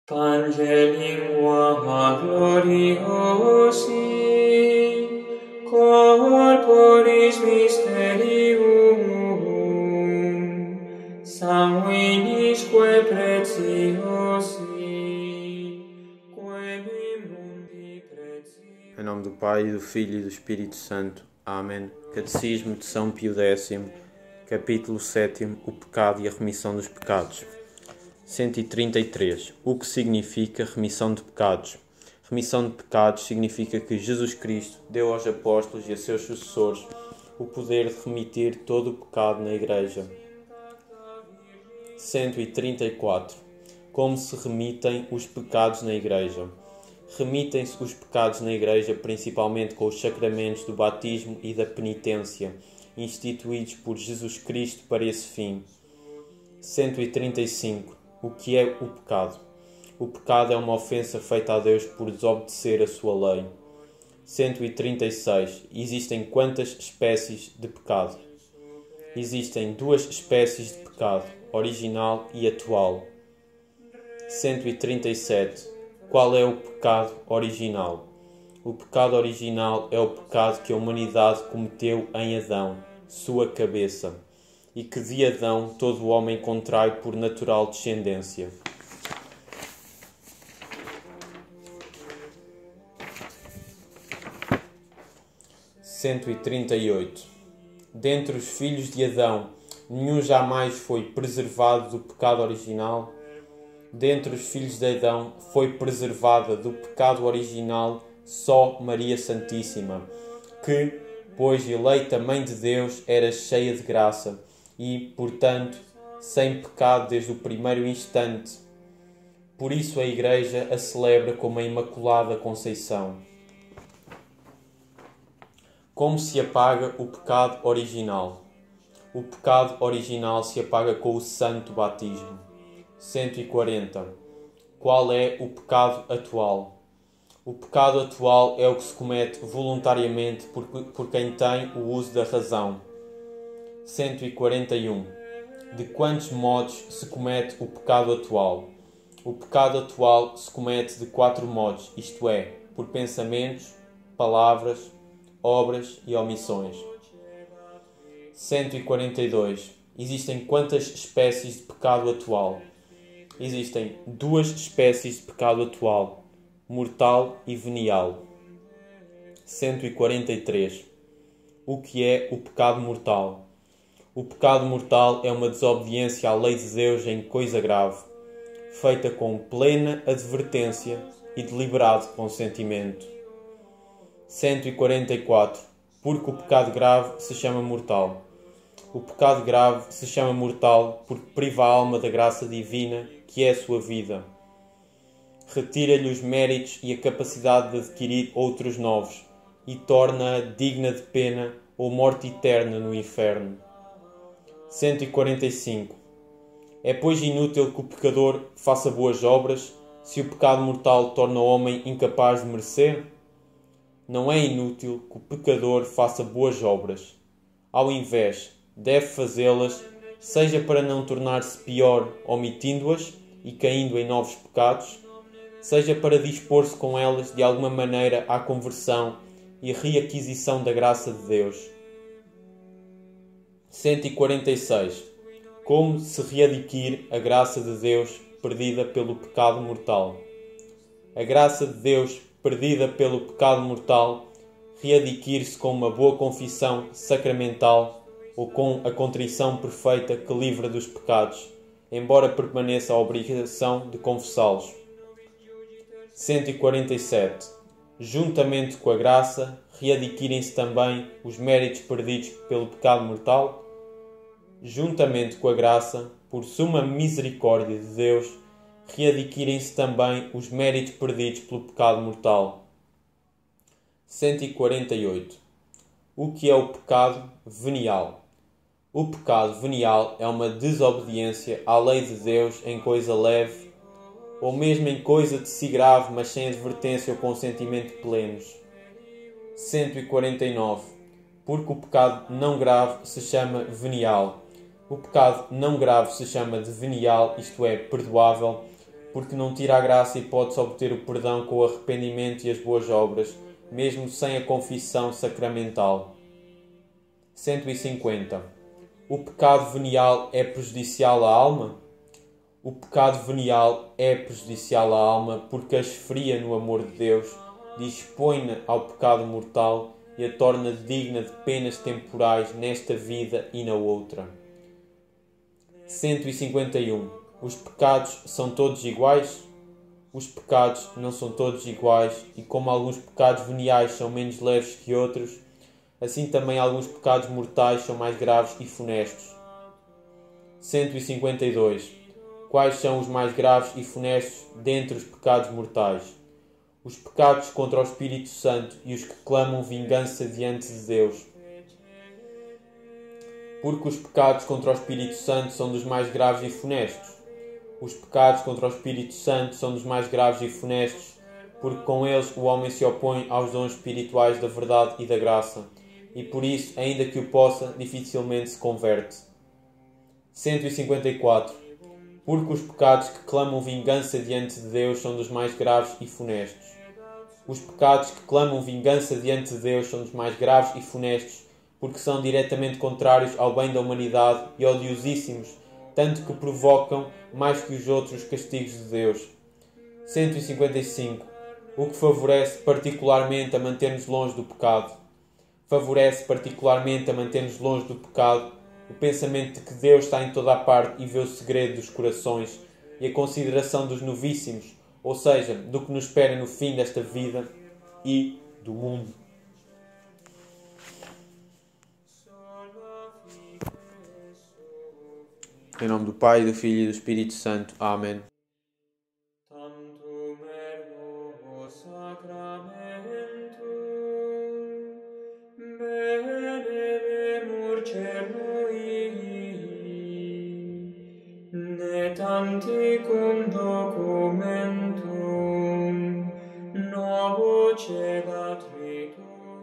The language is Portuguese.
Pange lingua gloriosi, corporis mysterium, sanguinisque preciosi, quem mundi precios. Em nome do Pai, do Filho e do Espírito Santo. Amém. Catecismo de São Pio X, capítulo 7, o pecado e a remissão dos pecados. 133. O que significa remissão de pecados? Remissão de pecados significa que Jesus Cristo deu aos apóstolos e a seus sucessores o poder de remitir todo o pecado na Igreja. 134. Como se remitem os pecados na Igreja? Remitem-se os pecados na Igreja principalmente com os sacramentos do batismo e da penitência, instituídos por Jesus Cristo para esse fim. 135. O que é o pecado? O pecado é uma ofensa feita a Deus por desobedecer a sua lei. 136. Existem quantas espécies de pecado? Existem duas espécies de pecado, original e atual. 137. Qual é o pecado original? O pecado original é o pecado que a humanidade cometeu em Adão, sua cabeça, e que de Adão todo o homem contrai por natural descendência. – 138. Dentre os filhos de Adão, nenhum jamais foi preservado do pecado original. Dentre os filhos de Adão foi preservada do pecado original só Maria Santíssima, que, pois eleita Mãe de Deus, era cheia de graça e, portanto, sem pecado desde o primeiro instante. Por isso a Igreja a celebra como a Imaculada Conceição. Como se apaga o pecado original? O pecado original se apaga com o santo batismo. 140. Qual é o pecado atual? O pecado atual é o que se comete voluntariamente por quem tem o uso da razão. 141. De quantos modos se comete o pecado atual? O pecado atual se comete de 4 modos, isto é, por pensamentos, palavras, obras e omissões. 142. Existem quantas espécies de pecado atual? Existem 2 espécies de pecado atual, mortal e venial. 143. O que é o pecado mortal? O pecado mortal é uma desobediência à lei de Deus em coisa grave, feita com plena advertência e deliberado consentimento. 144. Porque o pecado grave se chama mortal. O pecado grave se chama mortal porque priva a alma da graça divina, que é a sua vida. Retira-lhe os méritos e a capacidade de adquirir outros novos e torna-a digna de pena ou morte eterna no inferno. 145. É, pois, inútil que o pecador faça boas obras, se o pecado mortal torna o homem incapaz de merecer? Não é inútil que o pecador faça boas obras. Ao invés, deve fazê-las, seja para não tornar-se pior omitindo-as e caindo em novos pecados, seja para dispor-se com elas de alguma maneira à conversão e reaquisição da graça de Deus. 146. Como se readquire a graça de Deus perdida pelo pecado mortal? A graça de Deus perdida pelo pecado mortal readquire-se com uma boa confissão sacramental ou com a contrição perfeita que livra dos pecados, embora permaneça a obrigação de confessá-los. 147. Juntamente com a graça, readquirem-se também os méritos perdidos pelo pecado mortal? Juntamente com a graça, por suma misericórdia de Deus, readquirem-se também os méritos perdidos pelo pecado mortal. 148. O que é o pecado venial? O pecado venial é uma desobediência à lei de Deus em coisa leve, ou mesmo em coisa de si grave, mas sem advertência ou consentimento plenos. 149. Porque o pecado não grave se chama venial. O pecado não grave se chama de venial, isto é, perdoável, porque não tira a graça e pode-se obter o perdão com o arrependimento e as boas obras, mesmo sem a confissão sacramental. 150. O pecado venial é prejudicial à alma? O pecado venial é prejudicial à alma porque a esfria no amor de Deus, dispõe-na ao pecado mortal e a torna digna de penas temporais nesta vida e na outra. 151. Os pecados são todos iguais? Os pecados não são todos iguais e como alguns pecados veniais são menos leves que outros, assim também alguns pecados mortais são mais graves e funestos. 152. Quais são os mais graves e funestos dentre os pecados mortais? Os pecados contra o Espírito Santo e os que clamam vingança diante de Deus. Porque os pecados contra o Espírito Santo são dos mais graves e funestos. Os pecados contra o Espírito Santo são dos mais graves e funestos, porque com eles o homem se opõe aos dons espirituais da verdade e da graça, e por isso, ainda que o possa, dificilmente se converte. 154. Porque os pecados que clamam vingança diante de Deus são dos mais graves e funestos. Os pecados que clamam vingança diante de Deus são dos mais graves e funestos, porque são diretamente contrários ao bem da humanidade e odiosíssimos, tanto que provocam, mais que os outros, castigos de Deus. 155. O que favorece particularmente a manter-nos longe do pecado. Favorece particularmente a manter-nos longe do pecado o pensamento de que Deus está em toda a parte e vê o segredo dos corações e a consideração dos novíssimos, ou seja, do que nos espera no fim desta vida e do mundo. Em nome do Pai, do Filho e do Espírito Santo. Amém. Tantum ergo sacramentum benedemur cernui, ne tanticum documentum novo cegat ritus.